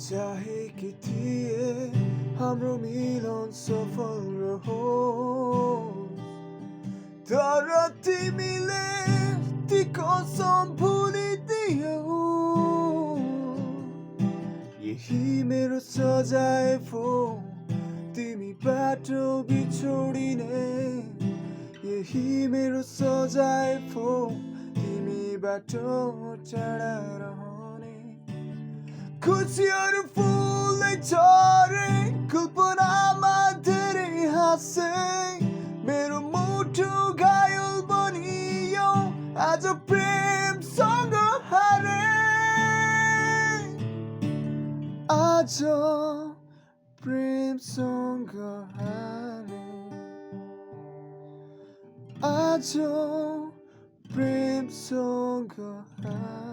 चाहेकी थिए हाम्रो मिलन सफल रहोस्, तर तिमीले ती कसम भुलिदियौ। यही मेरो सजाय भो तिमी बाटो बिछोडिने, यही मेरो सजाय भो तिमी बाटो टाढा रहने। खुसीहरू फुल्दै झरे, कल्पनामा धेरै हाँसे, मेरो मुटु घायल बनियो, आज प्रेमसँग हारे। आज प्रेमसँग हारे, आज प्रेमसँग हारे।